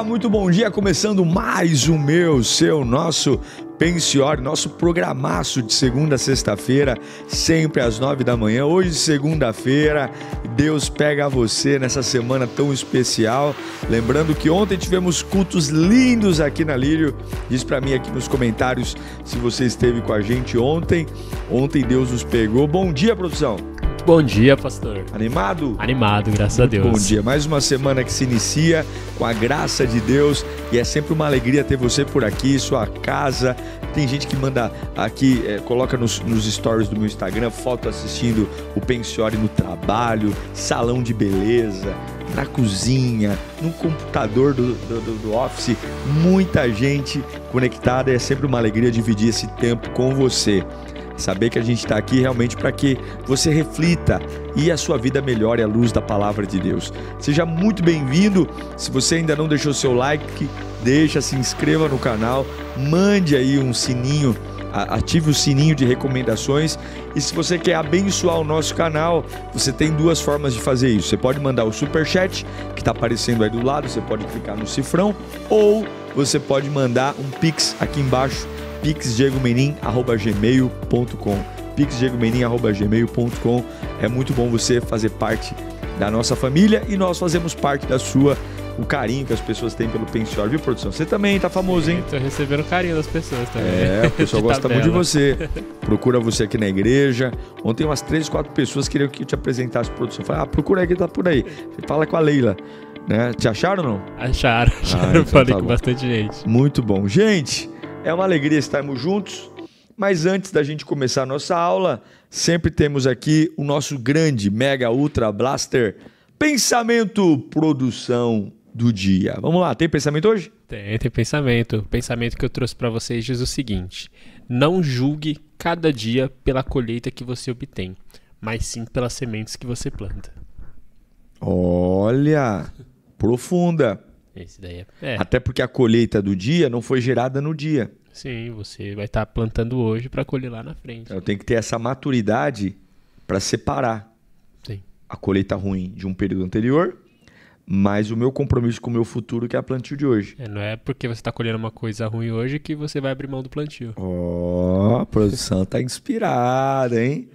Muito bom dia, começando mais o nosso Pensiore, nosso programaço de segunda a sexta-feira, sempre às 9 da manhã. Hoje, segunda-feira, Deus pega você nessa semana tão especial. Lembrando que ontem tivemos cultos lindos aqui na Lírio. Diz pra mim aqui nos comentários se você esteve com a gente ontem. Ontem Deus nos pegou. Bom dia, produção. Bom dia, pastor. Animado? Animado, graças a Deus. Bom dia, mais uma semana que se inicia com a graça de Deus e é sempre uma alegria ter você por aqui, sua casa. Tem gente que manda aqui, coloca nos stories do meu Instagram, foto assistindo o Pensiore no trabalho, salão de beleza, na cozinha, no computador do office. Muita gente conectada e é sempre uma alegria dividir esse tempo com você. Saber que a gente está aqui realmente para que você reflita e a sua vida melhore à luz da palavra de Deus. Seja muito bem-vindo. Se você ainda não deixou seu like, se inscreva no canal, mande aí um sininho, ative o sininho de recomendações. E se você quer abençoar o nosso canal, você tem duas formas de fazer isso. Você pode mandar o superchat, que está aparecendo aí do lado, você pode clicar no cifrão, ou você pode mandar um pix aqui embaixo, pixdiegomenin@gmail.com. pixdiegomenin@gmail.com. É muito bom você fazer parte da nossa família e nós fazemos parte da sua. O carinho que as pessoas têm pelo Pensiore, viu, produção? Você também tá famoso, hein? Tô recebendo carinho das pessoas também. O pessoal gosta muito de você. Procura você aqui na igreja. Ontem umas 3, 4 pessoas queriam que eu te apresentasse, produção. Falei, procura aqui, tá por aí. Fala com a Leila. Né? Te acharam ou não? Acharam. Então falei com bastante gente. Muito bom. Gente, é uma alegria estarmos juntos, mas antes da gente começar a nossa aula, sempre temos aqui o nosso grande, mega, ultra blaster, pensamento, produção do dia. Vamos lá, tem pensamento hoje? Tem pensamento. O pensamento que eu trouxe para vocês diz o seguinte: não julgue cada dia pela colheita que você obtém, mas sim pelas sementes que você planta. Olha, profunda. Esse daí Até porque a colheita do dia não foi gerada no dia. Sim, você vai estar plantando hoje para colher lá na frente. Eu tenho que ter essa maturidade para separar a colheita ruim de um período anterior, mas o meu compromisso com o meu futuro, que é a plantio de hoje. Não é porque você está colhendo uma coisa ruim hoje que você vai abrir mão do plantio. A produção tá inspirada, hein?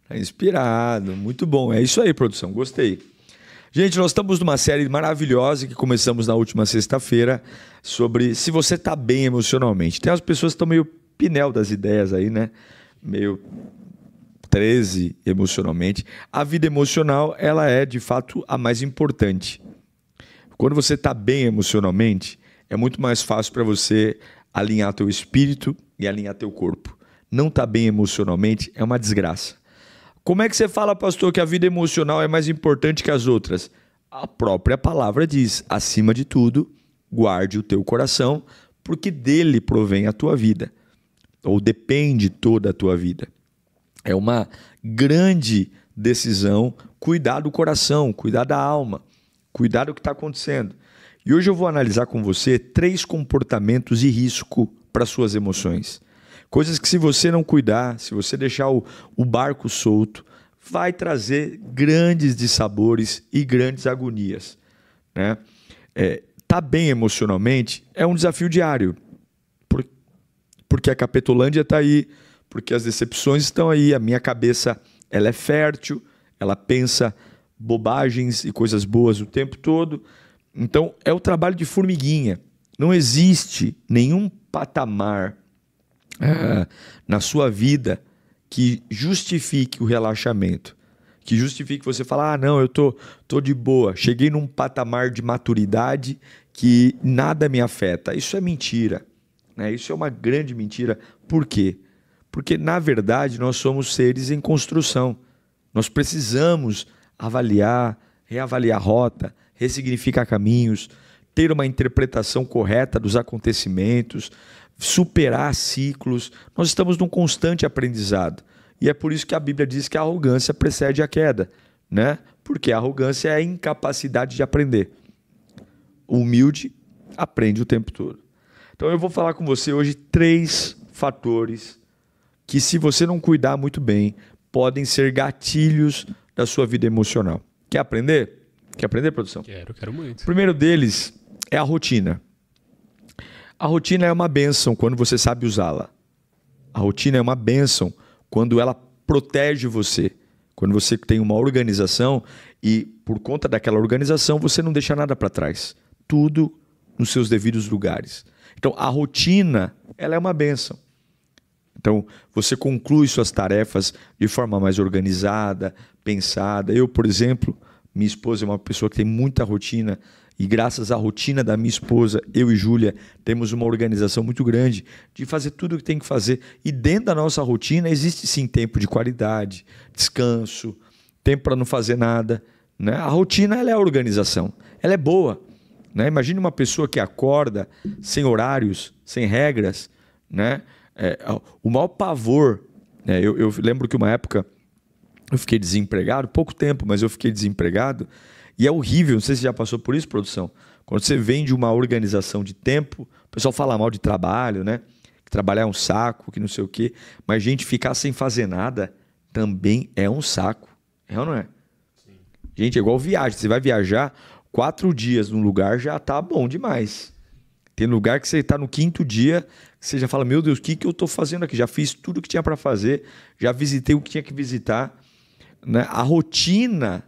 Tá inspirado. Muito bom. É isso aí, produção. Gostei. Gente, nós estamos numa série maravilhosa que começamos na última sexta-feira sobre se você está bem emocionalmente. Tem as pessoas que estão meio pinel das ideias aí, né? Meio 13 emocionalmente. A vida emocional, ela é de fato a mais importante. Quando você está bem emocionalmente, é muito mais fácil para você alinhar teu espírito e alinhar teu corpo. Não tá bem emocionalmente é uma desgraça. Como é que você fala, pastor, que a vida emocional é mais importante que as outras? A própria palavra diz, acima de tudo, guarde o teu coração, porque dele provém a tua vida, ou depende toda a tua vida. É uma grande decisão cuidar do coração, cuidar da alma, cuidar do que está acontecendo. E hoje eu vou analisar com você 3 comportamentos de risco para suas emoções. Coisas que se você não cuidar, se você deixar o barco solto, vai trazer grandes dissabores e grandes agonias. Né? Tá bem emocionalmente é um desafio diário, porque a Capetolândia está aí, porque as decepções estão aí, a minha cabeça ela é fértil, ela pensa bobagens e coisas boas o tempo todo. Então é o trabalho de formiguinha. Não existe nenhum patamar na sua vida que justifique o relaxamento, que justifique você falar, não, eu tô de boa, cheguei num patamar de maturidade que nada me afeta. Isso é mentira, né? Isso é uma grande mentira. Por quê? Porque, na verdade, nós somos seres em construção. Nós precisamos avaliar, reavaliar a rota, ressignificar caminhos, ter uma interpretação correta dos acontecimentos, superar ciclos. Nós estamos num constante aprendizado. E é por isso que a Bíblia diz que a arrogância precede a queda, né? Porque a arrogância é a incapacidade de aprender. O humilde aprende o tempo todo. Então eu vou falar com você hoje 3 fatores que, se você não cuidar muito bem, podem ser gatilhos da sua vida emocional. Quer aprender? Quer aprender, produção? Quero muito. O primeiro deles é a rotina. A rotina é uma bênção quando você sabe usá-la. A rotina é uma bênção quando ela protege você. Quando você tem uma organização e, por conta daquela organização, você não deixa nada para trás. Tudo nos seus devidos lugares. Então, a rotina, ela é uma bênção. Então, você conclui suas tarefas de forma mais organizada, pensada. Eu, por exemplo, minha esposa é uma pessoa que tem muita rotina e, graças à rotina da minha esposa, eu e Júlia temos uma organização muito grande de fazer tudo o que tem que fazer. E dentro da nossa rotina existe sim tempo de qualidade, descanso, tempo para não fazer nada, né? A rotina, ela é a organização, ela é boa, né? Imagine uma pessoa que acorda sem horários, sem regras, né? O maior pavor, né? Eu lembro que uma época eu fiquei desempregado, pouco tempo, mas eu fiquei desempregado. E é horrível, não sei se já passou por isso, produção. Quando você vem de uma organização de tempo, o pessoal fala mal de trabalho, né? Que trabalhar é um saco, que não sei o quê. Mas, gente, ficar sem fazer nada também é um saco. É ou não é? Sim. Gente, é igual viagem. Você vai viajar 4 dias num lugar, já tá bom demais. Tem lugar que você está no 5º dia, que você já fala, meu Deus, o que eu estou fazendo aqui? Já fiz tudo que tinha para fazer, já visitei o que tinha que visitar, né? A rotina,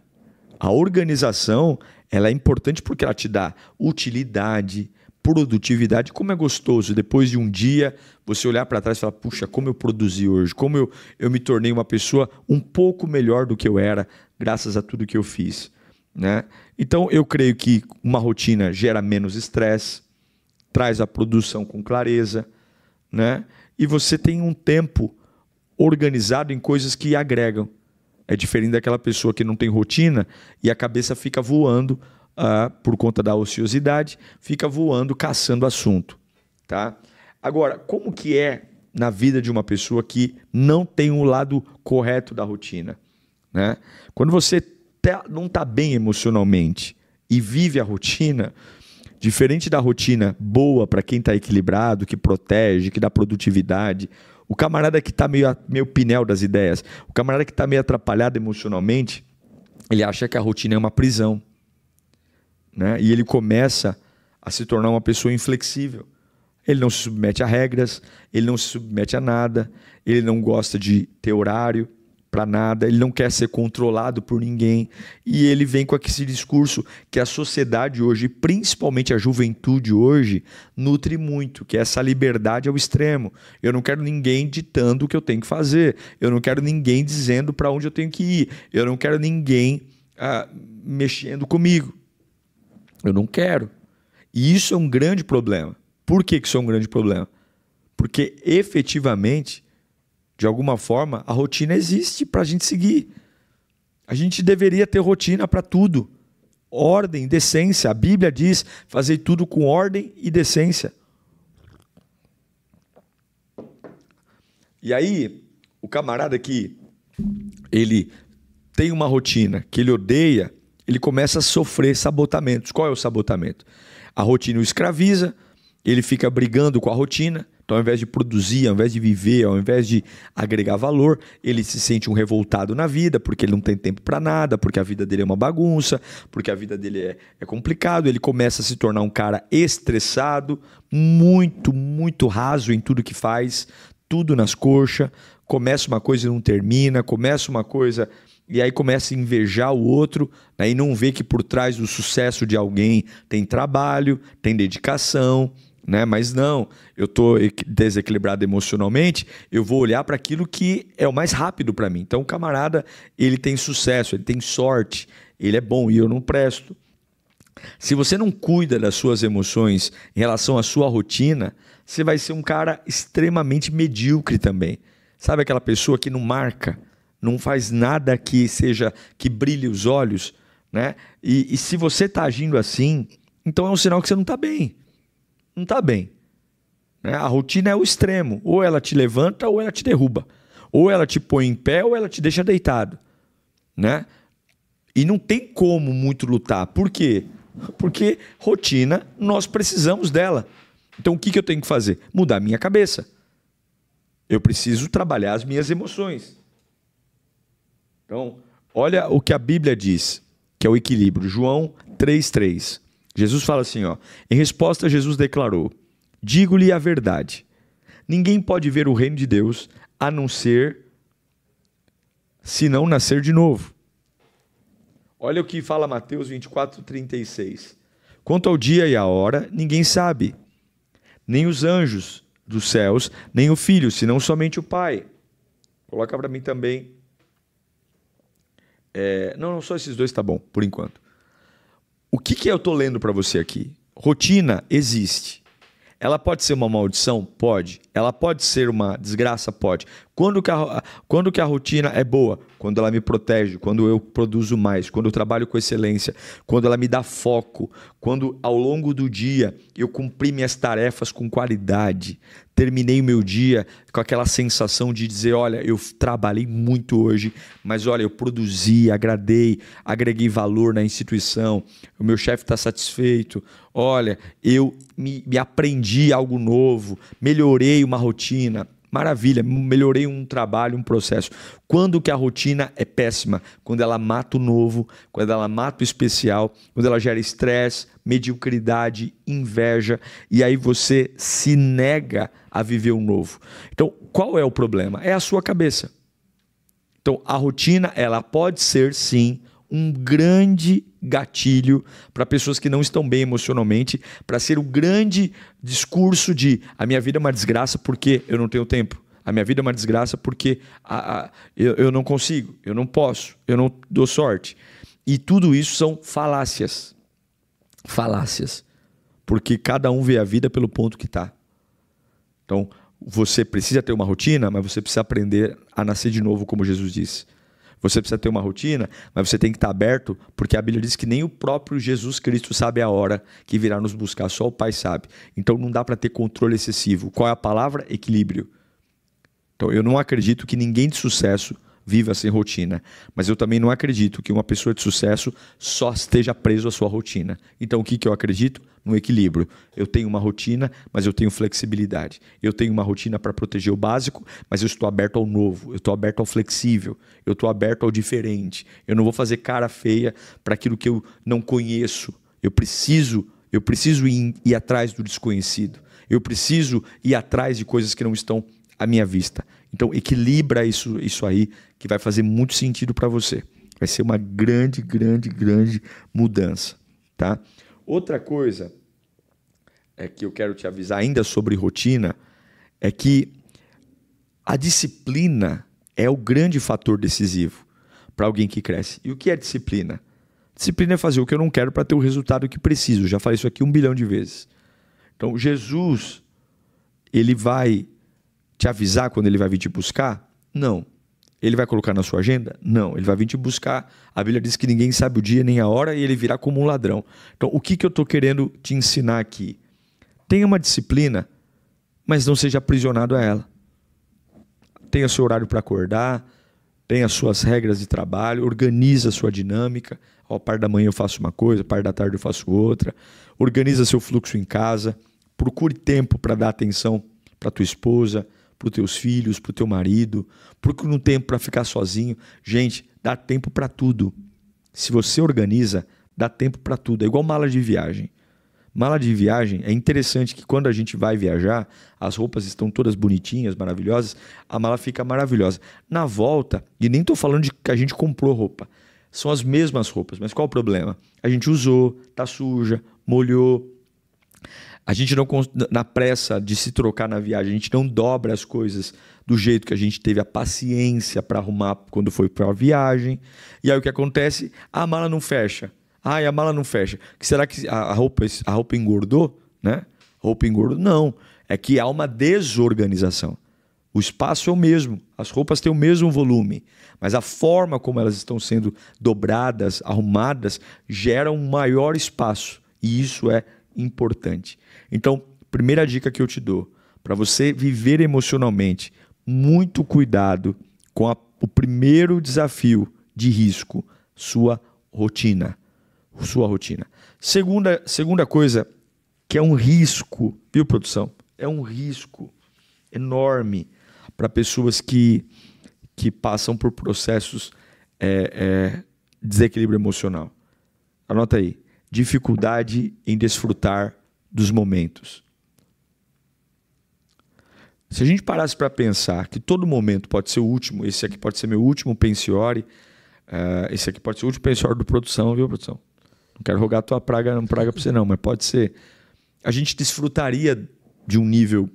a organização, ela é importante porque ela te dá utilidade, produtividade. Como é gostoso depois de um dia você olhar para trás e falar, puxa, como eu produzi hoje, como eu me tornei uma pessoa um pouco melhor do que eu era, graças a tudo que eu fiz, né? Então eu creio que uma rotina gera menos estresse, traz a produção com clareza, né? E você tem um tempo organizado em coisas que agregam. É diferente daquela pessoa que não tem rotina e a cabeça fica voando por conta da ociosidade, fica voando, caçando assunto, tá? Agora, como que é na vida de uma pessoa que não tem um lado correto da rotina, né? Quando você não está bem emocionalmente e vive a rotina, diferente da rotina boa para quem está equilibrado, que protege, que dá produtividade, o camarada que está meio pinel das ideias, o camarada que está meio atrapalhado emocionalmente, ele acha que a rotina é uma prisão, né? E ele começa a se tornar uma pessoa inflexível. Ele não se submete a regras, ele não se submete a nada, ele não gosta de ter horário para nada, ele não quer ser controlado por ninguém, e ele vem com esse discurso que a sociedade hoje, principalmente a juventude hoje, nutre muito, que é essa liberdade ao extremo. Eu não quero ninguém ditando o que eu tenho que fazer, eu não quero ninguém dizendo para onde eu tenho que ir, eu não quero ninguém mexendo comigo, eu não quero. E isso é um grande problema. Por que isso é um grande problema? Porque efetivamente, de alguma forma, a rotina existe para a gente seguir. A gente deveria ter rotina para tudo. Ordem, decência. A Bíblia diz fazer tudo com ordem e decência. E aí, o camarada que ele tem uma rotina que ele odeia, ele começa a sofrer sabotamentos. Qual é o sabotamento? A rotina o escraviza, ele fica brigando com a rotina. Então, ao invés de produzir, ao invés de viver, ao invés de agregar valor, ele se sente um revoltado na vida, porque ele não tem tempo para nada, porque a vida dele é uma bagunça, porque a vida dele é complicado. Ele começa a se tornar um cara estressado, muito, muito raso em tudo que faz, tudo nas coxas. Começa uma coisa e não termina, começa uma coisa e aí começa a invejar o outro, né, e não vê que por trás do sucesso de alguém tem trabalho, tem dedicação, né? Mas não, eu estou desequilibrado emocionalmente, eu vou olhar para aquilo que é o mais rápido para mim. Então o camarada, ele tem sucesso, ele tem sorte, ele é bom e eu não presto. Se você não cuida das suas emoções em relação à sua rotina, você vai ser um cara extremamente medíocre também. Sabe aquela pessoa que não marca, não faz nada que brilhe os olhos, né? E se você está agindo assim, então é um sinal que você não está bem. Não está bem. Né? A rotina é o extremo. Ou ela te levanta ou ela te derruba. Ou ela te põe em pé ou ela te deixa deitado. Né? E não tem como muito lutar. Por quê? Porque rotina, nós precisamos dela. Então o que eu tenho que fazer? Mudar a minha cabeça. Eu preciso trabalhar as minhas emoções. Então, olha o que a Bíblia diz, que é o equilíbrio. João 3,3. Jesus fala assim, ó. Em resposta, Jesus declarou: digo-lhe a verdade. Ninguém pode ver o reino de Deus a não ser se não nascer de novo. Olha o que fala Mateus 24:36. Quanto ao dia e à hora, ninguém sabe, nem os anjos dos céus, nem o Filho, senão somente o Pai. Coloca para mim também. Não, só esses dois tá bom, por enquanto. O que eu estou lendo para você aqui? Rotina existe. Ela pode ser uma maldição? Pode. Ela pode ser uma desgraça? Pode. Quando que a rotina é boa? Quando ela me protege, quando eu produzo mais, quando eu trabalho com excelência, quando ela me dá foco, quando ao longo do dia eu cumpri minhas tarefas com qualidade, terminei o meu dia com aquela sensação de dizer, olha, eu trabalhei muito hoje, mas olha, eu produzi, agreguei valor na instituição, o meu chefe está satisfeito, olha, eu me aprendi algo novo, melhorei uma rotina. Maravilha, melhorei um trabalho, um processo. Quando que a rotina é péssima? Quando ela mata o novo, quando ela mata o especial, quando ela gera estresse, mediocridade, inveja, e aí você se nega a viver o novo. Então, qual é o problema? É a sua cabeça. Então, a rotina, ela pode ser, sim, um grande gatilho para pessoas que não estão bem emocionalmente, para ser o grande discurso de a minha vida é uma desgraça porque eu não tenho tempo. A minha vida é uma desgraça porque eu não consigo, eu não posso, eu não dou sorte. E tudo isso são falácias. Falácias. Porque cada um vê a vida pelo ponto que está. Então, você precisa ter uma rotina, mas você precisa aprender a nascer de novo, como Jesus disse. Você precisa ter uma rotina, mas você tem que estar aberto, porque a Bíblia diz que nem o próprio Jesus Cristo sabe a hora que virá nos buscar, só o Pai sabe. Então não dá para ter controle excessivo. Qual é a palavra? Equilíbrio. Então eu não acredito que ninguém de sucesso viva sem rotina, mas eu também não acredito que uma pessoa de sucesso só esteja preso à sua rotina. Então o que eu acredito? No equilíbrio. Eu tenho uma rotina, mas eu tenho flexibilidade. Eu tenho uma rotina para proteger o básico, mas eu estou aberto ao novo, eu estou aberto ao flexível, eu estou aberto ao diferente. Eu não vou fazer cara feia para aquilo que eu não conheço. Eu preciso ir atrás do desconhecido. Eu preciso ir atrás de coisas que não estão à minha vista. Então equilibra isso aí, que vai fazer muito sentido para você. Vai ser uma grande, grande, grande mudança, tá? Outra coisa que eu quero te avisar ainda sobre rotina é que a disciplina é o grande fator decisivo para alguém que cresce. E o que é disciplina? Disciplina é fazer o que eu não quero para ter o resultado que preciso. Já falei isso aqui 1 bilhão de vezes. Então, Jesus, ele vai te avisar quando ele vai vir te buscar? Não. Ele vai colocar na sua agenda? Não. Ele vai vir te buscar. A Bíblia diz que ninguém sabe o dia nem a hora e ele virá como um ladrão. Então, o que eu estou querendo te ensinar aqui? Tenha uma disciplina, mas não seja aprisionado a ela. Tenha seu horário para acordar, tenha suas regras de trabalho, organiza a sua dinâmica. Ao par da manhã eu faço uma coisa, ao par da tarde eu faço outra. Organiza seu fluxo em casa. Procure tempo para dar atenção para tua esposa, para os teus filhos, para o teu marido. Procure um tempo para ficar sozinho. Gente, dá tempo para tudo. Se você organiza, dá tempo para tudo. É igual mala de viagem. Mala de viagem, é interessante que quando a gente vai viajar, as roupas estão todas bonitinhas, maravilhosas, a mala fica maravilhosa. Na volta, e nem estou falando de que a gente comprou roupa, são as mesmas roupas, mas qual o problema? A gente usou, tá suja, molhou. A gente não, na pressa de se trocar na viagem, a gente não dobra as coisas do jeito que a gente teve a paciência para arrumar quando foi para a viagem. E aí o que acontece? A mala não fecha. Ah, e a mala não fecha. Será que a roupa engordou? Né? A roupa engordou? Não. É que há uma desorganização. O espaço é o mesmo, as roupas têm o mesmo volume, mas a forma como elas estão sendo dobradas, arrumadas, gera um maior espaço. E isso é importante. Então, primeira dica que eu te dou, para você viver emocionalmente, muito cuidado com o primeiro desafio de risco, sua rotina. Segunda coisa, que é um risco, viu, produção? É um risco enorme para pessoas que passam por processos de desequilíbrio emocional. Anota aí. Dificuldade em desfrutar dos momentos. Se a gente parasse para pensar que todo momento pode ser o último, esse aqui pode ser meu último pensiore, esse aqui pode ser o último pensiore do produção, viu, produção? Não quero rogar tua praga para você não, mas pode ser. A gente desfrutaria de um nível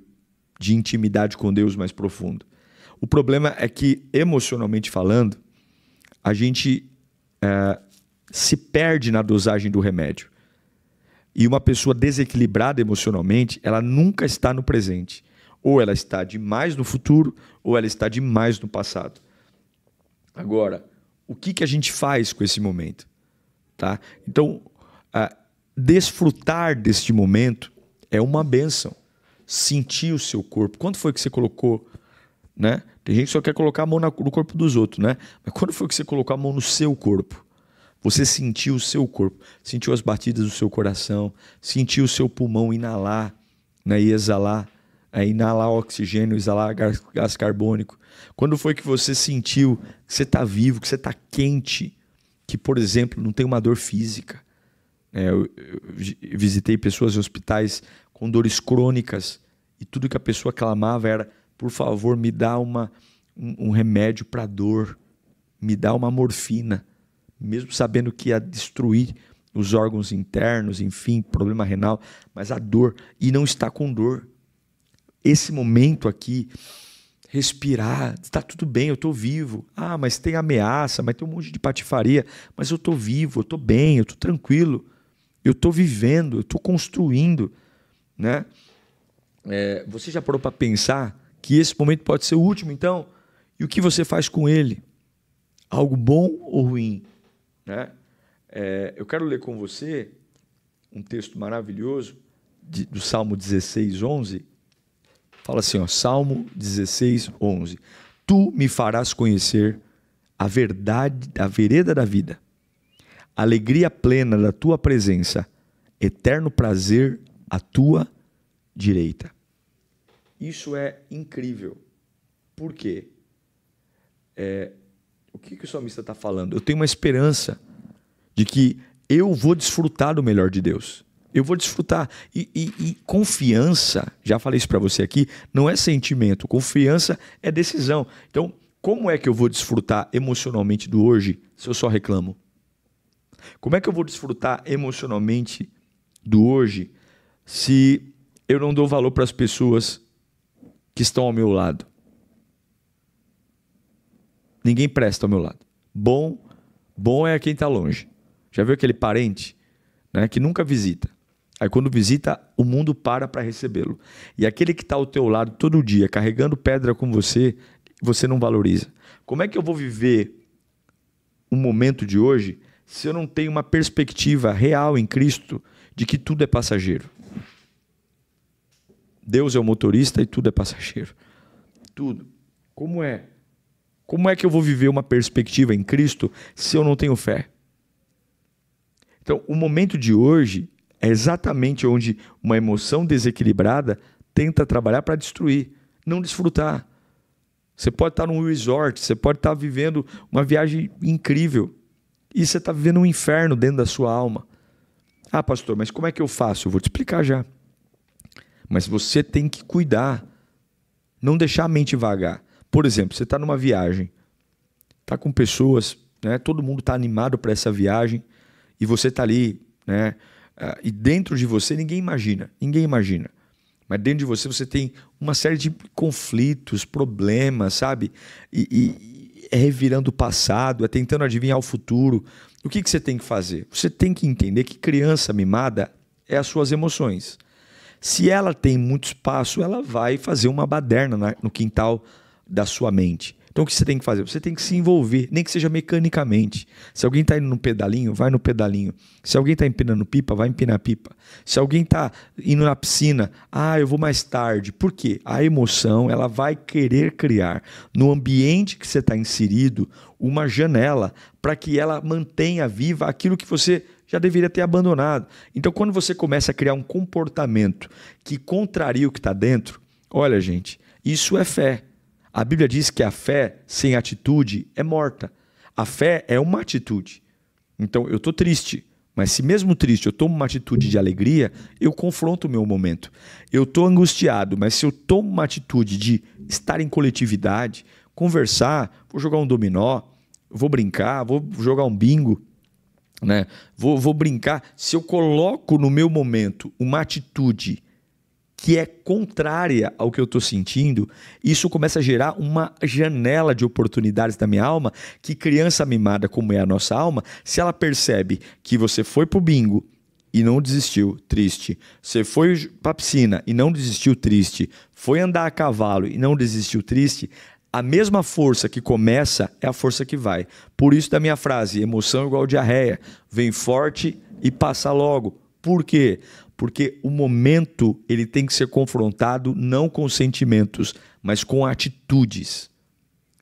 de intimidade com Deus mais profundo. O problema é que, emocionalmente falando, a gente se perde na dosagem do remédio. E uma pessoa desequilibrada emocionalmente, ela nunca está no presente. Ou ela está demais no futuro, ou ela está demais no passado. Agora, o que a gente faz com esse momento? Tá? Então, desfrutar deste momento é uma bênção. Sentir o seu corpo. Quando foi que você colocou, né? Tem gente que só quer colocar a mão no corpo dos outros, né? Mas quando foi que você colocou a mão no seu corpo? Você sentiu o seu corpo, sentiu as batidas do seu coração, sentiu o seu pulmão inalar, né, e exalar, inalar oxigênio, exalar gás carbônico. Quando foi que você sentiu que você está vivo, que você está quente, que, por exemplo, não tem uma dor física? Eu visitei pessoas em hospitais com dores crônicas e tudo que a pessoa clamava era: por favor, me dá um remédio para dor, me dá uma morfina. Mesmo sabendo que ia destruir os órgãos internos, enfim, problema renal, mas a dor, e não está com dor. Esse momento aqui, respirar, está tudo bem, eu estou vivo. Ah, mas tem ameaça, mas tem um monte de patifaria, mas eu estou vivo, eu estou bem, eu estou tranquilo, eu estou vivendo, eu estou construindo, né? Você já parou para pensar que esse momento pode ser o último, então? E o que você faz com ele? Algo bom ou ruim? Né? Eu quero ler com você um texto maravilhoso do Salmo 16, 11. Fala assim, ó, Salmo 16, 11. Tu me farás conhecer a verdade, a vereda da vida, alegria plena da tua presença, eterno prazer à tua direita. Isso é incrível. Por quê? O que o salmista está falando? Eu tenho uma esperança de que eu vou desfrutar do melhor de Deus. Eu vou desfrutar. E confiança, já falei isso para você aqui, não é sentimento. Confiança é decisão. Então, como é que eu vou desfrutar emocionalmente do hoje se eu só reclamo? Como é que eu vou desfrutar emocionalmente do hoje se eu não dou valor para as pessoas que estão ao meu lado? Ninguém presta ao meu lado. Bom é quem está longe. Já viu aquele parente, né, que nunca visita? Aí quando visita, o mundo para recebê-lo. E aquele que está ao teu lado todo dia, carregando pedra com você, você não valoriza. Como é que eu vou viver o momento de hoje se eu não tenho uma perspectiva real em Cristo de que tudo é passageiro? Deus é o motorista e tudo é passageiro. Tudo. Como é? Como é que eu vou viver uma perspectiva em Cristo se eu não tenho fé? Então, o momento de hoje é exatamente onde uma emoção desequilibrada tenta trabalhar para destruir, não desfrutar. Você pode estar num resort, você pode estar vivendo uma viagem incrível e você está vivendo um inferno dentro da sua alma. Ah, pastor, mas como é que eu faço? Eu vou te explicar já. Mas você tem que cuidar, não deixar a mente vagar. Por exemplo, você está numa viagem, está com pessoas, né? Todo mundo está animado para essa viagem e você está ali, né? E dentro de você ninguém imagina. Mas dentro de você tem uma série de conflitos, problemas, sabe? E é revirando o passado, é tentando adivinhar o futuro. O que você tem que fazer? Você tem que entender que criança mimada é as suas emoções. Se ela tem muito espaço, ela vai fazer uma baderna no quintal da sua mente. Então o que você tem que fazer? Você tem que se envolver, nem que seja mecanicamente. Se alguém está indo no pedalinho, vai no pedalinho. Se alguém está empinando pipa, vai empinar pipa. Se alguém está indo na piscina, eu vou mais tarde. Por quê? A emoção, ela vai querer criar no ambiente que você está inserido uma janela para que ela mantenha viva aquilo que você já deveria ter abandonado. Então quando você começa a criar um comportamento que contraria o que está dentro, olha gente, isso é fé. A Bíblia diz que a fé sem atitude é morta. A fé é uma atitude. Então, eu estou triste, mas se mesmo triste eu tomo uma atitude de alegria, eu confronto o meu momento. Eu estou angustiado, mas se eu tomo uma atitude de estar em coletividade, conversar, vou jogar um dominó, vou brincar, vou jogar um bingo, né? Vou brincar. Se eu coloco no meu momento uma atitude que é contrária ao que eu estou sentindo, isso começa a gerar uma janela de oportunidades da minha alma, que criança mimada como é a nossa alma, se ela percebe que você foi pro bingo e não desistiu, triste. Você foi pra piscina e não desistiu, triste. Foi andar a cavalo e não desistiu, triste. A mesma força que começa é a força que vai. Por isso da minha frase, emoção igual diarreia, vem forte e passa logo. Por quê? Porque o momento ele tem que ser confrontado não com sentimentos, mas com atitudes.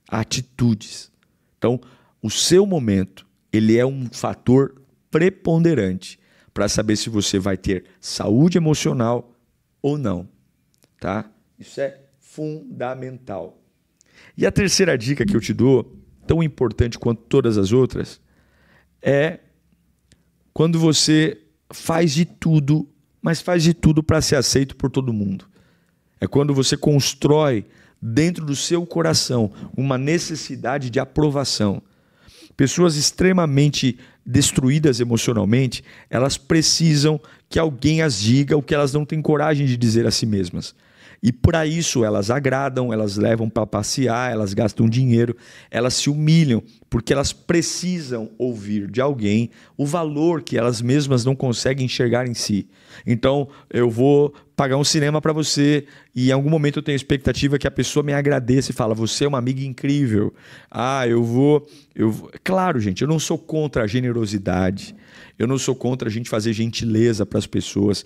Atitudes. Então, o seu momento ele é um fator preponderante para saber se você vai ter saúde emocional ou não. Tá? Isso é fundamental. E a terceira dica que eu te dou, tão importante quanto todas as outras, é quando você faz de tudo, mas faz de tudo para ser aceito por todo mundo. É quando você constrói dentro do seu coração uma necessidade de aprovação. Pessoas extremamente destruídas emocionalmente, elas precisam que alguém as diga o que elas não têm coragem de dizer a si mesmas. E para isso elas agradam, elas levam para passear, elas gastam dinheiro, elas se humilham, porque elas precisam ouvir de alguém o valor que elas mesmas não conseguem enxergar em si. Então, eu vou pagar um cinema para você e em algum momento eu tenho expectativa que a pessoa me agradeça e fala, você é uma amiga incrível. Eu vou... Claro, gente, eu não sou contra a generosidade, eu não sou contra a gente fazer gentileza para as pessoas,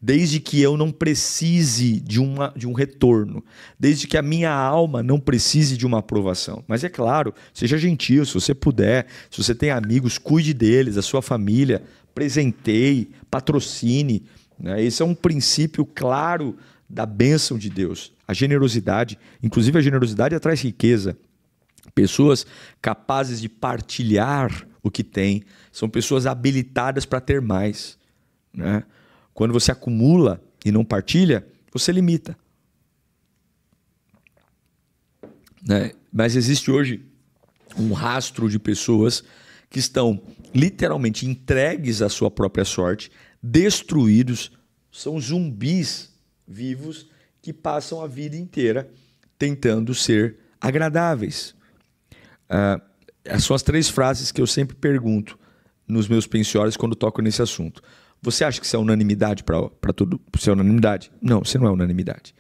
desde que eu não precise de um retorno, desde que a minha alma não precise de uma aprovação. Mas é claro, seja gentil, se você puder, se você tem amigos, cuide deles, da sua família, presenteie, patrocine. Né? Esse é um princípio claro da bênção de Deus. A generosidade, inclusive a generosidade traz riqueza. Pessoas capazes de partilhar o que têm, são pessoas habilitadas para ter mais. Né? Quando você acumula e não partilha, você limita. Né? Mas existe hoje um rastro de pessoas que estão literalmente entregues à sua própria sorte, destruídos, são zumbis vivos que passam a vida inteira tentando ser agradáveis. São as 3 frases que eu sempre pergunto nos meus pensiórios quando toco nesse assunto. Você acha que isso é unanimidade para tudo? Isso é unanimidade? Não, isso não é unanimidade.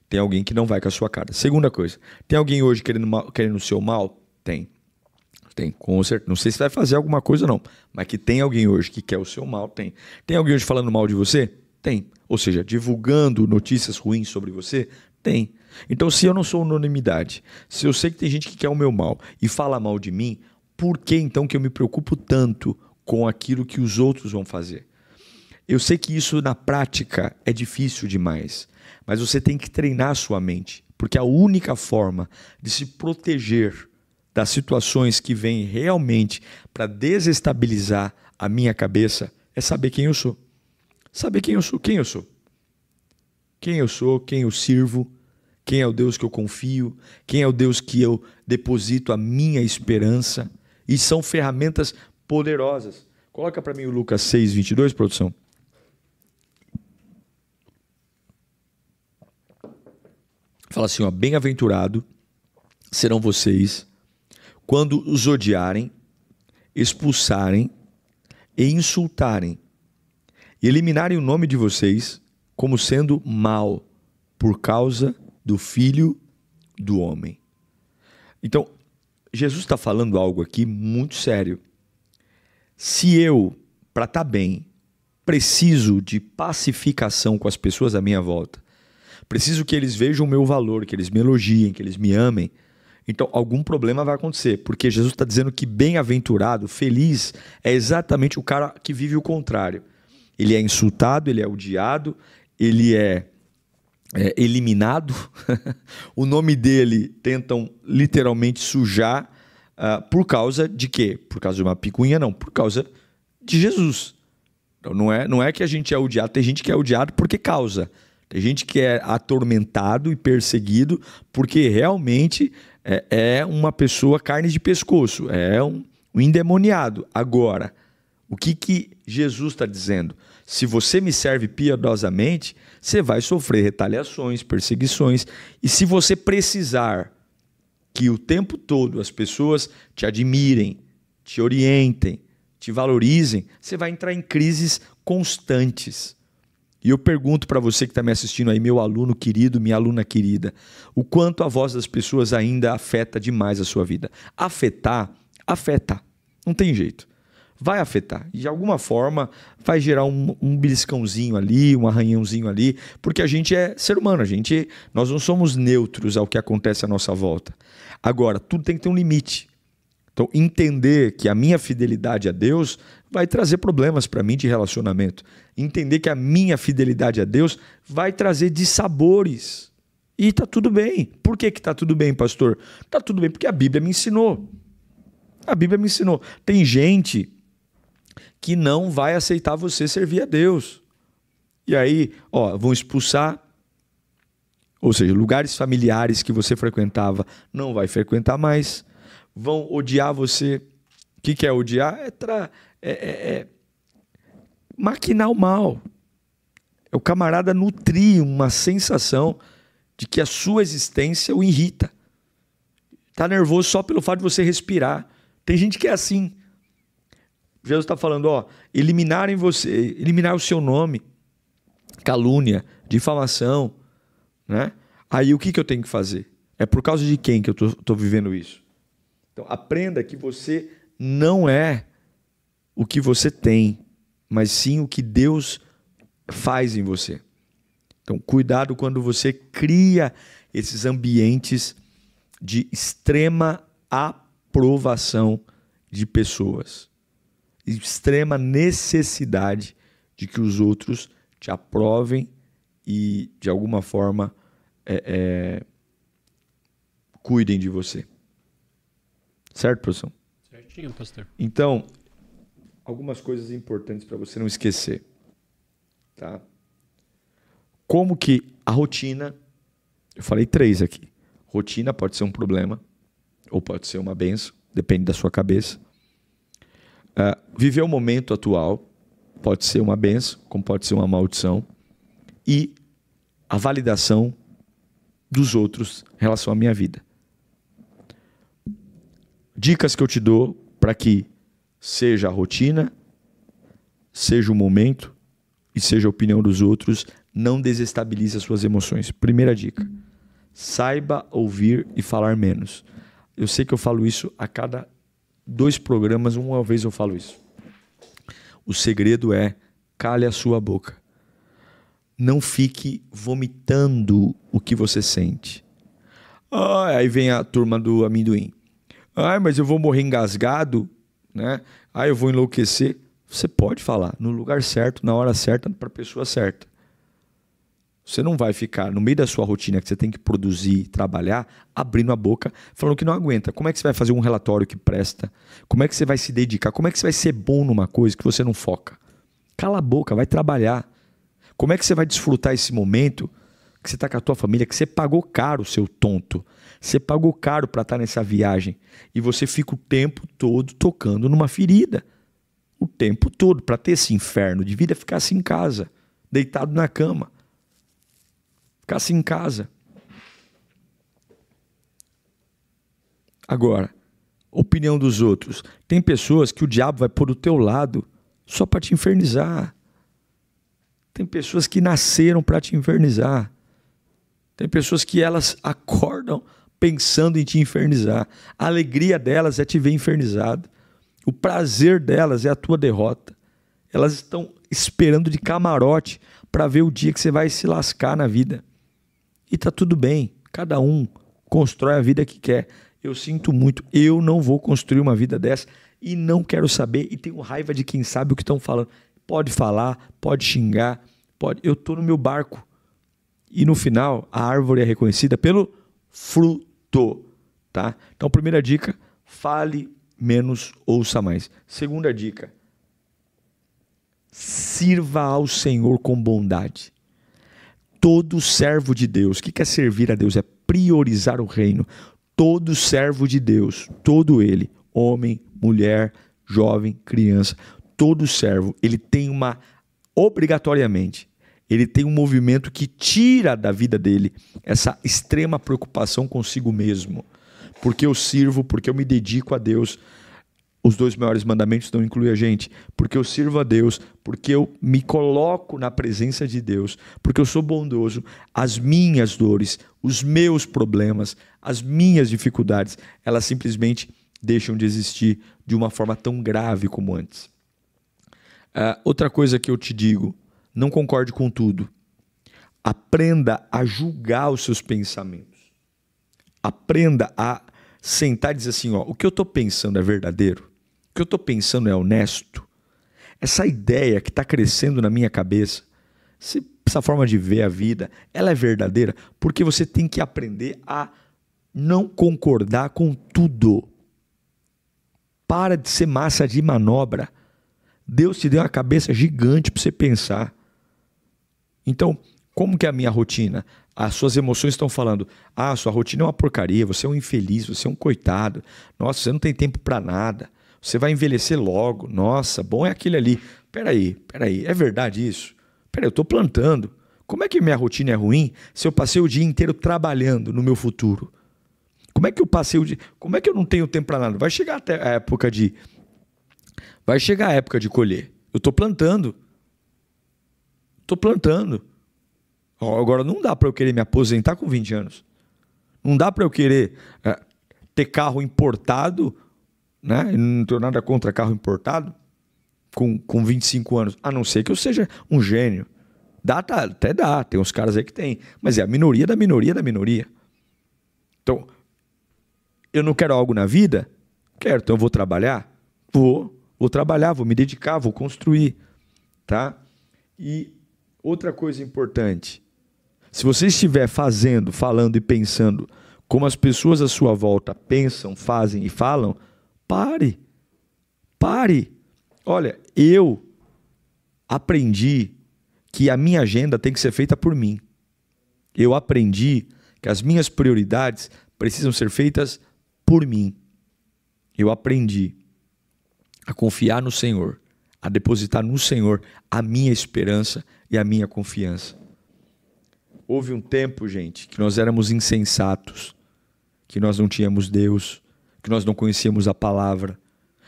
Tem alguém que não vai com a sua cara. Segunda coisa, tem alguém hoje querendo o seu mal? Tem. Tem, com certeza. Não sei se vai fazer alguma coisa não, mas que tem alguém hoje que quer o seu mal, tem. Tem alguém hoje falando mal de você? Tem. Ou seja, divulgando notícias ruins sobre você? Tem. Então, se eu não sou unanimidade, se eu sei que tem gente que quer o meu mal e fala mal de mim, por que então que eu me preocupo tanto com aquilo que os outros vão fazer? Eu sei que isso na prática é difícil demais, mas você tem que treinar a sua mente, porque a única forma de se proteger das situações que vêm realmente para desestabilizar a minha cabeça é saber quem eu sou. Saber quem eu sou, quem eu sou. Quem eu sou, quem eu sirvo, quem é o Deus que eu confio, quem é o Deus que eu deposito a minha esperança. E são ferramentas poderosas. Coloca para mim o Lucas 6:22, produção. Fala assim, bem-aventurado serão vocês quando os odiarem, expulsarem e insultarem, e eliminarem o nome de vocês como sendo mal por causa do Filho do Homem. Então, Jesus está falando algo aqui muito sério. Se eu, para estar bem, preciso de pacificação com as pessoas à minha volta, preciso que eles vejam o meu valor, que eles me elogiem, que eles me amem, então algum problema vai acontecer, porque Jesus está dizendo que bem-aventurado, feliz, é exatamente o cara que vive o contrário. Ele é insultado, ele é odiado, ele é eliminado, o nome dele tentam literalmente sujar, por causa de quê? Por causa de uma picuinha? Não, por causa de Jesus. Então, não é que a gente é odiado, tem gente que é odiado porque causa. Tem gente que é atormentado e perseguido porque realmente é uma pessoa carne de pescoço, é um endemoniado. Agora, o que Jesus está dizendo? Se você me serve piedosamente, você vai sofrer retaliações, perseguições, e se você precisar que o tempo todo as pessoas te admirem, te orientem, te valorizem, você vai entrar em crises constantes. E eu pergunto para você que está me assistindo aí, meu aluno querido, minha aluna querida, o quanto a voz das pessoas ainda afeta demais a sua vida. Afeta. Não tem jeito. Vai afetar. E de alguma forma vai gerar um beliscãozinho ali, um arranhãozinho ali, porque a gente é ser humano, nós não somos neutros ao que acontece à nossa volta. Agora, tudo tem que ter um limite. Então, entender que a minha fidelidade a Deus vai trazer problemas para mim de relacionamento. Entender que a minha fidelidade a Deus vai trazer dissabores. E está tudo bem. Por que está tudo bem, pastor? Está tudo bem porque a Bíblia me ensinou. A Bíblia me ensinou. Tem gente que não vai aceitar você servir a Deus. E aí, vão expulsar. Ou seja, lugares familiares que você frequentava, não vai frequentar mais. Vão odiar você. O que é odiar? É maquinar o mal. É o camarada nutrir uma sensação de que a sua existência o irrita. Está nervoso só pelo fato de você respirar. Tem gente que é assim. Jesus está falando, eliminarem você, eliminar o seu nome, calúnia, difamação, né? Aí o que eu tenho que fazer? É por causa de quem que eu estou vivendo isso? Então, aprenda que você não é o que você tem, mas sim o que Deus faz em você. Então, cuidado quando você cria esses ambientes de extrema aprovação de pessoas, extrema necessidade de que os outros te aprovem e, de alguma forma, cuidem de você. Certo, professor? Certinho, pastor. Então, algumas coisas importantes para você não esquecer. Tá? Como que a rotina, eu falei 3 aqui. Rotina pode ser um problema ou pode ser uma bênção, depende da sua cabeça. Viver o momento atual pode ser uma bênção, como pode ser uma maldição. E a validação dos outros em relação à minha vida. Dicas que eu te dou para que seja a rotina, seja o momento e seja a opinião dos outros, não desestabilize as suas emoções. Primeira dica, saiba ouvir e falar menos. Eu sei que eu falo isso a cada 2 programas, uma vez eu falo isso. O segredo é, cale a sua boca. Não fique vomitando o que você sente. Aí vem a turma do amendoim. Mas eu vou morrer engasgado, né? Eu vou enlouquecer. Você pode falar no lugar certo, na hora certa, para a pessoa certa. Você não vai ficar no meio da sua rotina que você tem que produzir, trabalhar, abrindo a boca, falando que não aguenta. Como é que você vai fazer um relatório que presta? Como é que você vai se dedicar? Como é que você vai ser bom numa coisa que você não foca? Cala a boca, vai trabalhar. Como é que você vai desfrutar esse momento que você está com a tua família, que você pagou caro, seu tonto? Você pagou caro para estar nessa viagem e você fica o tempo todo tocando numa ferida. O tempo todo, para ter esse inferno de vida, ficasse em casa, deitado na cama. Ficasse em casa. Agora, opinião dos outros. Tem pessoas que o diabo vai pôr do teu lado só para te infernizar. Tem pessoas que nasceram para te infernizar. Tem pessoas que elas acordam pensando em te infernizar. A alegria delas é te ver infernizado. O prazer delas é a tua derrota. Elas estão esperando de camarote para ver o dia que você vai se lascar na vida. E tá tudo bem, cada um constrói a vida que quer. Eu sinto muito, eu não vou construir uma vida dessa e não quero saber e tenho raiva de quem sabe o que estão falando. Pode falar, pode xingar, pode. Eu estou no meu barco. E no final, a árvore é reconhecida pelo fruto, tá? Então, primeira dica, fale menos, ouça mais. Segunda dica, sirva ao Senhor com bondade. Todo servo de Deus, o que é servir a Deus? É priorizar o reino. Todo servo de Deus, todo ele, homem, mulher, jovem, criança, todo servo, ele tem obrigatoriamente, ele tem um movimento que tira da vida dele essa extrema preocupação consigo mesmo. Porque eu sirvo, porque eu me dedico a Deus. Os 2 maiores mandamentos não incluem a gente. Porque eu sirvo a Deus, porque eu me coloco na presença de Deus, porque eu sou bondoso. As minhas dores, os meus problemas, as minhas dificuldades, elas simplesmente deixam de existir de uma forma tão grave como antes. Outra coisa que eu te digo, não concorde com tudo. Aprenda a julgar os seus pensamentos. Aprenda a sentar e dizer assim, o que eu estou pensando é verdadeiro? O que eu estou pensando é honesto? Essa ideia que está crescendo na minha cabeça, essa forma de ver a vida, ela é verdadeira? Porque você tem que aprender a não concordar com tudo. Para de ser massa de manobra. Deus te deu uma cabeça gigante para você pensar. Então, como que é a minha rotina? As suas emoções estão falando, sua rotina é uma porcaria, você é um infeliz, você é um coitado, nossa, você não tem tempo para nada, você vai envelhecer logo, nossa, bom é aquele ali. Peraí, é verdade isso? Peraí, eu estou plantando. Como é que minha rotina é ruim se eu passei o dia inteiro trabalhando no meu futuro? Como é que eu passei o dia? Como é que eu não tenho tempo para nada? Vai chegar até a época de colher. Eu estou plantando. Agora não dá para eu querer me aposentar com 20 anos. Não dá para eu querer ter carro importado, né? Eu não tenho nada contra carro importado com 25 anos, a não ser que eu seja um gênio. Até dá, tem uns caras aí que tem, mas é a minoria da minoria da minoria. Então, eu não quero algo na vida? Quero, então eu vou trabalhar? Vou trabalhar, vou me dedicar, vou construir, tá? E outra coisa importante, se você estiver fazendo, falando e pensando como as pessoas à sua volta pensam, fazem e falam, pare. Olha, eu aprendi que a minha agenda tem que ser feita por mim. Eu aprendi que as minhas prioridades precisam ser feitas por mim. Eu aprendi a confiar no Senhor, a depositar no Senhor a minha esperança e a minha confiança. Houve um tempo, gente, que nós éramos insensatos, que nós não tínhamos Deus, que nós não conhecíamos a palavra.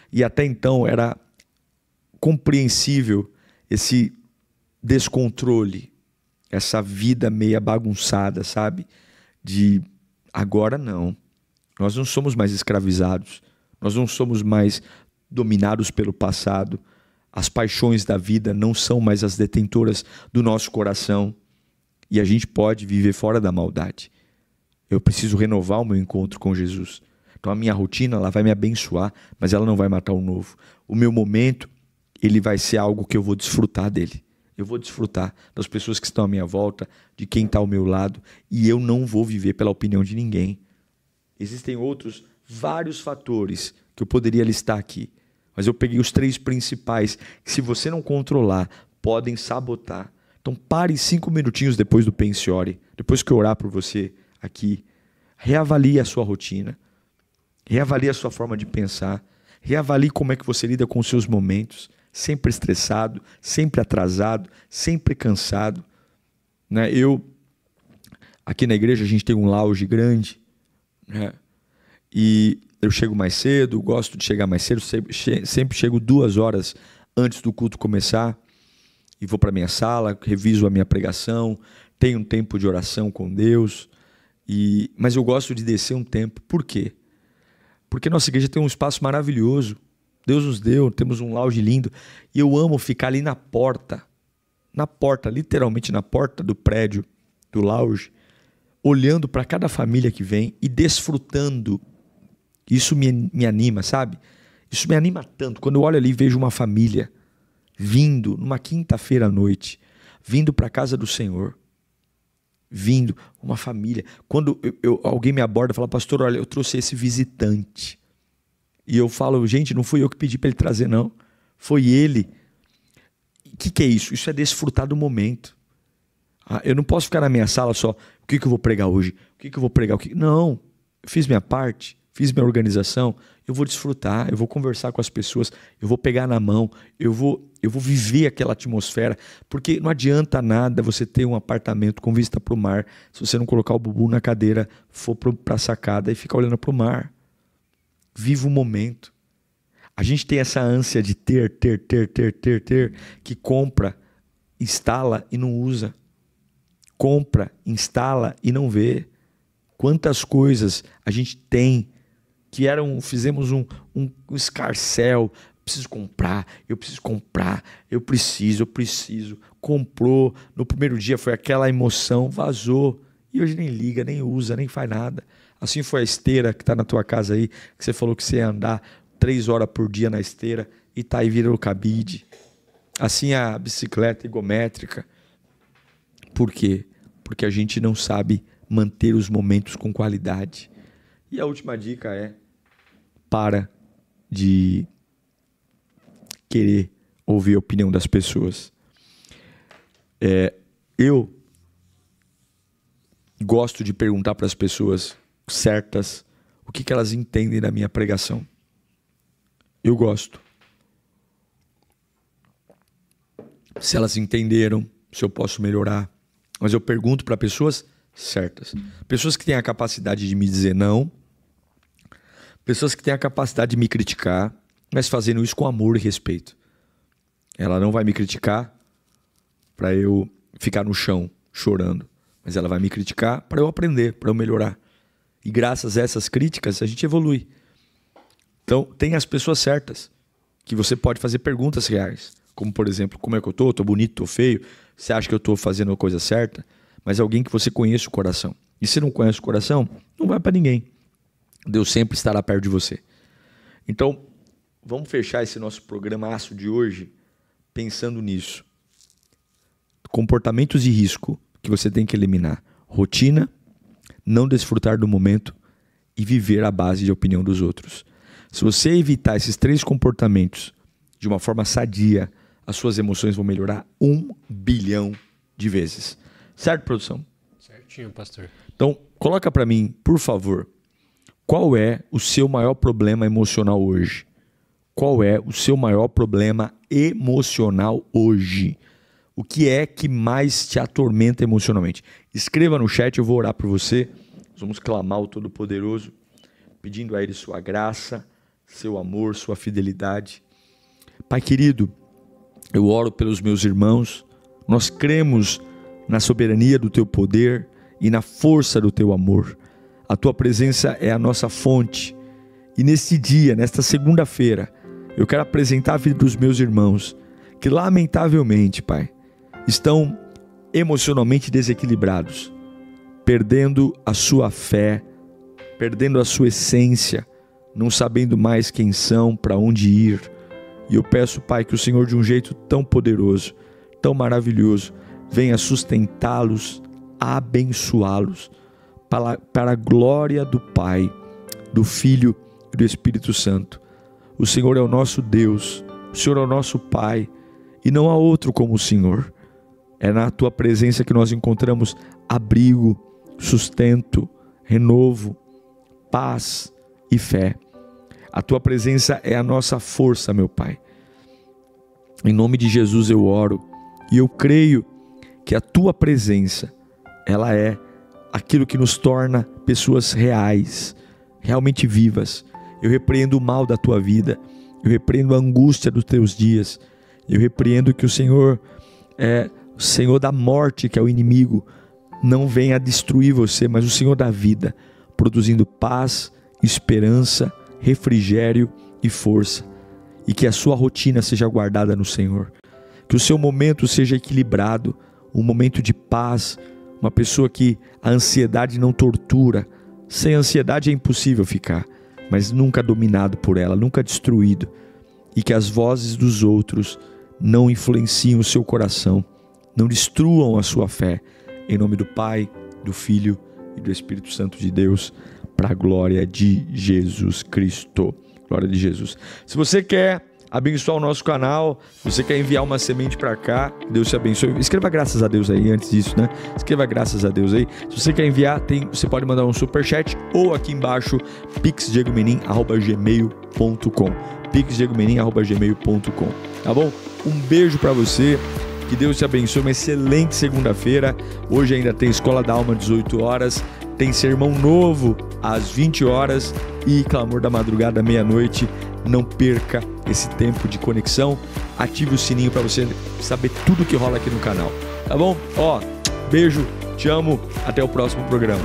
E até então era compreensível esse descontrole, essa vida meia bagunçada, sabe? Agora não. Nós não somos mais escravizados, nós não somos mais dominados pelo passado. As paixões da vida não são mais as detentoras do nosso coração. E a gente pode viver fora da maldade. Eu preciso renovar o meu encontro com Jesus. Então a minha rotina, ela vai me abençoar, mas ela não vai matar o novo. O meu momento, ele vai ser algo que eu vou desfrutar dele. Eu vou desfrutar das pessoas que estão à minha volta, de quem está ao meu lado, e eu não vou viver pela opinião de ninguém. Existem vários fatores que eu poderia listar aqui, mas eu peguei os 3 principais, que se você não controlar, podem sabotar. Então pare 5 minutinhos depois do Pense e Ore, depois que eu orar por você aqui, reavalie a sua rotina, reavalie a sua forma de pensar, reavalie como é que você lida com os seus momentos, sempre estressado, sempre atrasado, sempre cansado. Né? Aqui na igreja a gente tem um lounge grande, né? E eu chego mais cedo, gosto de chegar mais cedo, sempre chego 2 horas antes do culto começar, e vou para a minha sala, reviso a minha pregação, tenho um tempo de oração com Deus, Mas eu gosto de descer um tempo. Por quê? Porque nossa igreja tem um espaço maravilhoso. Deus nos deu, temos um lounge lindo. E eu amo ficar ali na porta, literalmente na porta do prédio, do lounge, olhando para cada família que vem e desfrutando. Isso me anima, sabe? Isso me anima tanto. Quando eu olho ali e vejo uma família vindo, numa quinta-feira à noite, vindo para a casa do Senhor, vindo, uma família. Quando alguém me aborda e fala, pastor, olha, eu trouxe esse visitante. E eu falo, gente, não fui eu que pedi para ele trazer, não. Foi ele. O que é isso? Isso é desfrutar do momento. Eu não posso ficar na minha sala só, o que eu vou pregar hoje? O que eu vou pregar? Não, eu fiz minha parte, fiz minha organização, eu vou desfrutar, eu vou conversar com as pessoas, eu vou pegar na mão, eu vou viver aquela atmosfera, porque não adianta nada você ter um apartamento com vista para o mar, se você não colocar o bubu na cadeira, for para a sacada e ficar olhando para o mar. Viva o momento. A gente tem essa ânsia de ter, que compra, instala e não usa. Compra, instala e não vê. Quantas coisas a gente tem que fizemos um escarcéu. Eu preciso. Comprou, no primeiro dia foi aquela emoção, vazou. E hoje nem liga, nem usa, nem faz nada. Assim foi a esteira que está na tua casa aí, que você falou que você ia andar 3 horas por dia na esteira e tá aí virando cabide. Assim a bicicleta ergométrica. Por quê? Porque a gente não sabe manter os momentos com qualidade. E a última dica é: para de querer ouvir a opinião das pessoas. Eu gosto de perguntar para as pessoas certas o que elas entendem da minha pregação. Eu gosto. Se elas entenderam, se eu posso melhorar. Mas eu pergunto para pessoas certas. Pessoas que têm a capacidade de me dizer não. Pessoas que têm a capacidade de me criticar, mas fazendo isso com amor e respeito. Ela não vai me criticar para eu ficar no chão chorando. Mas ela vai me criticar para eu aprender, para eu melhorar. E graças a essas críticas a gente evolui. Então tem as pessoas certas, que você pode fazer perguntas reais. Como por exemplo, como é que eu tô? Tô bonito, tô feio? Você acha que eu tô fazendo a coisa certa? Mas alguém que você conheça o coração. E se não conhece o coração, não vai para ninguém. Deus sempre estará perto de você. Então, vamos fechar esse nosso programaço de hoje pensando nisso. Comportamentos de risco que você tem que eliminar. Rotina, não desfrutar do momento e viver à base de opinião dos outros. Se você evitar esses 3 comportamentos de uma forma sadia, as suas emoções vão melhorar 1 bilhão de vezes. Certo, produção? Certinho, pastor. Então, coloca para mim, por favor, qual é o seu maior problema emocional hoje? Qual é o seu maior problema emocional hoje? O que é que mais te atormenta emocionalmente? Escreva no chat, eu vou orar por você. Nós vamos clamar ao Todo-Poderoso, pedindo a Ele sua graça, seu amor, sua fidelidade. Pai querido, eu oro pelos meus irmãos. Nós cremos na soberania do Teu poder e na força do Teu amor. A Tua presença é a nossa fonte. E neste dia, nesta segunda-feira, eu quero apresentar a vida dos meus irmãos, que lamentavelmente, Pai, estão emocionalmente desequilibrados, perdendo a sua fé, perdendo a sua essência, não sabendo mais quem são, para onde ir. E eu peço, Pai, que o Senhor, de um jeito tão poderoso, tão maravilhoso, venha sustentá-los, abençoá-los, para a glória do Pai, do Filho e do Espírito Santo. O Senhor é o nosso Deus, o Senhor é o nosso Pai, e não há outro como o Senhor. É na Tua presença que nós encontramos abrigo, sustento, renovo, paz e fé. A Tua presença é a nossa força, meu Pai. Em nome de Jesus eu oro e eu creio que a Tua presença, ela é aquilo que nos torna pessoas reais, realmente vivas. Eu repreendo o mal da Tua vida, eu repreendo a angústia dos Teus dias, eu repreendo que o Senhor é o Senhor da morte, que é o inimigo, não venha a destruir você, mas o Senhor dá vida, produzindo paz, esperança, refrigério e força. E que a sua rotina seja guardada no Senhor. Que o seu momento seja equilibrado, um momento de paz, uma pessoa que a ansiedade não tortura. Sem ansiedade é impossível ficar, mas nunca dominado por ela, nunca destruído. E que as vozes dos outros não influenciem o seu coração, não destruam a sua fé. Em nome do Pai, do Filho e do Espírito Santo de Deus, para a glória de Jesus Cristo. Glória de Jesus. Se você quer abençoar o nosso canal, você quer enviar uma semente para cá, Deus te abençoe. Escreva graças a Deus aí antes disso, né? Escreva graças a Deus aí. Se você quer enviar, você pode mandar um superchat ou aqui embaixo, pixdiegomenin@gmail.com. pixdiegomenin@gmail.com. Tá bom? Um beijo para você. Que Deus te abençoe. Uma excelente segunda-feira. Hoje ainda tem Escola da Alma às 18 horas. Tem sermão novo às 20 horas e Clamor da Madrugada à meia-noite. Não perca esse tempo de conexão. Ative o sininho para você saber tudo que rola aqui no canal. Tá bom? Beijo, te amo. Até o próximo programa.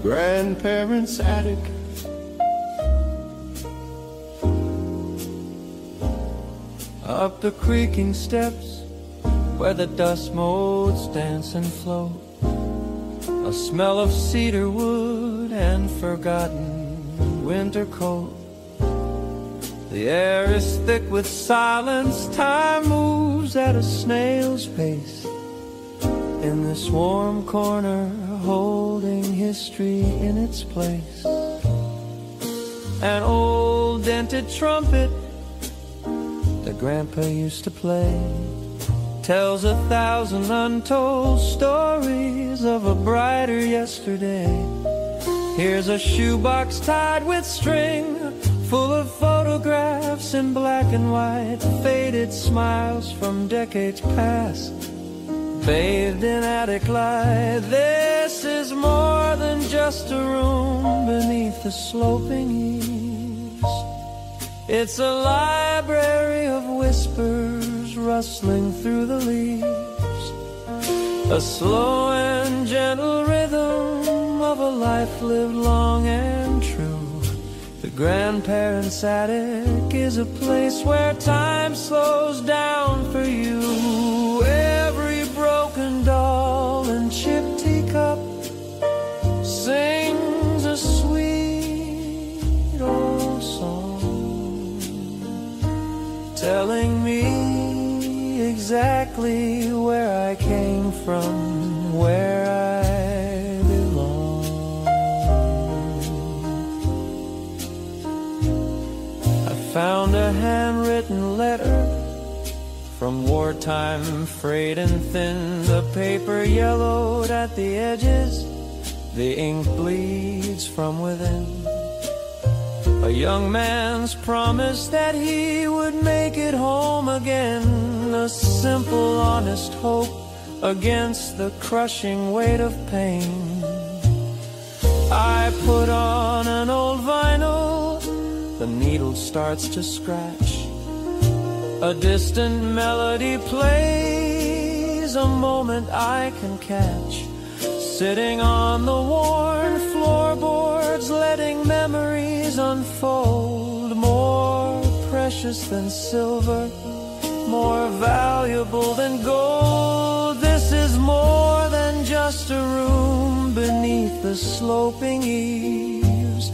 grandparents' attic. Up the creaking steps where the dust motes dance and float. A smell of cedar wood and forgotten winter coat. The air is thick with silence. Time moves at a snail's pace. In this warm corner, holding history in its place. An old dented trumpet that Grandpa used to play tells 1,000 untold stories of a brighter yesterday. Here's a shoebox tied with string, full of photographs in black and white, faded smiles from decades past, bathed in attic light. This is more than just a room beneath the sloping eaves. It's a library of whispers rustling through the leaves, a slow and gentle rhythm of a life lived long and true. The grandparents' attic is a place where time slows down for you. Every broken doll and chipped teacup sings a sweet old song, telling me exactly where I came from, where I belong. I found a handwritten letter from wartime, frayed and thin, the paper yellowed at the edges, the ink bleeds from within. A young man's promise that he would make it home again, a simple, honest hope against the crushing weight of pain. I put on an old vinyl, the needle starts to scratch. A distant melody plays, a moment I can catch. Sitting on the worn floorboards, letting memories unfold. More precious than silver, more valuable than gold. This is more than just a room beneath the sloping eaves.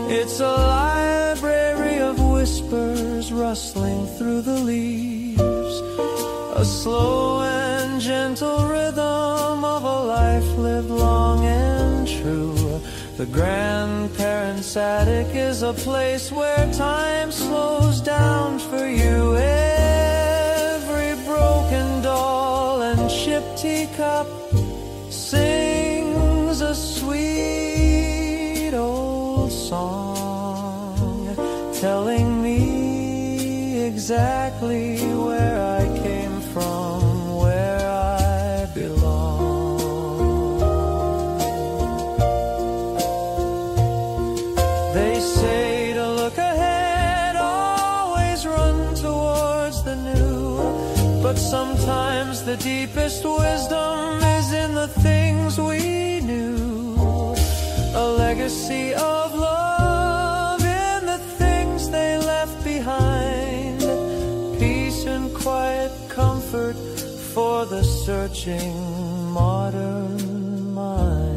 It's a library of whispers rustling through the leaves, a slow and gentle rhythm of a life lived long and true. The grandparents' attic is a place where time slows down for you. Every broken doll and chipped teacup sings a sweet old song, telling me exactly where I came from, where I belong. They say to look ahead, always run towards the new, but sometimes the deepest wisdom is in the things we knew. A legacy of love in the things they left behind, peace and quiet comfort for the searching modern mind.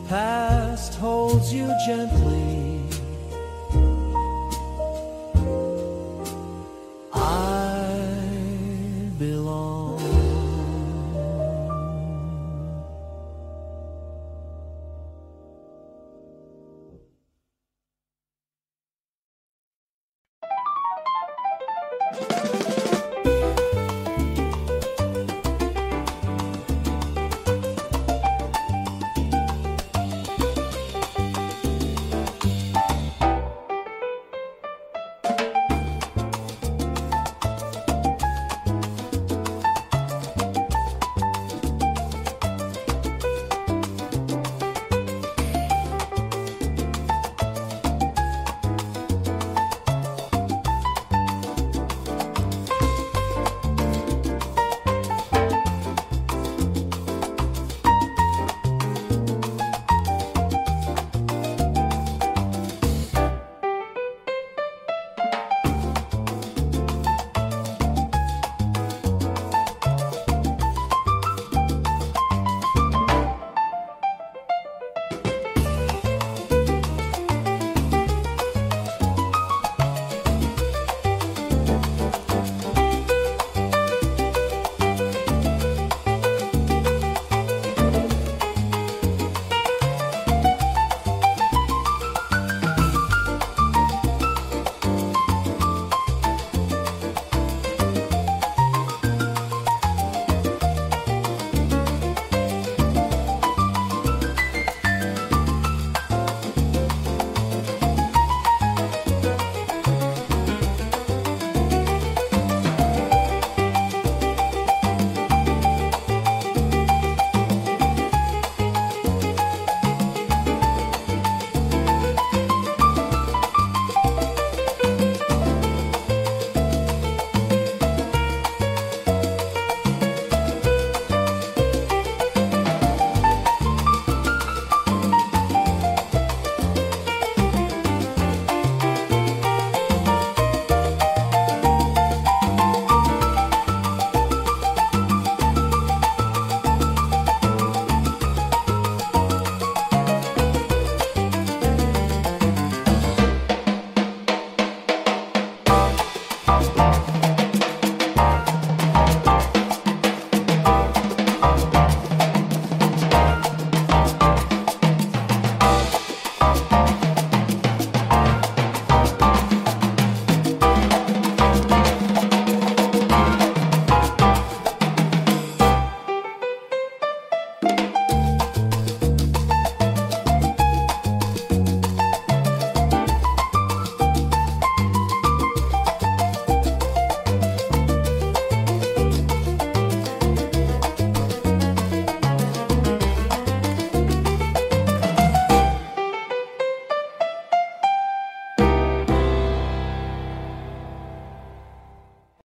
Past holds you gently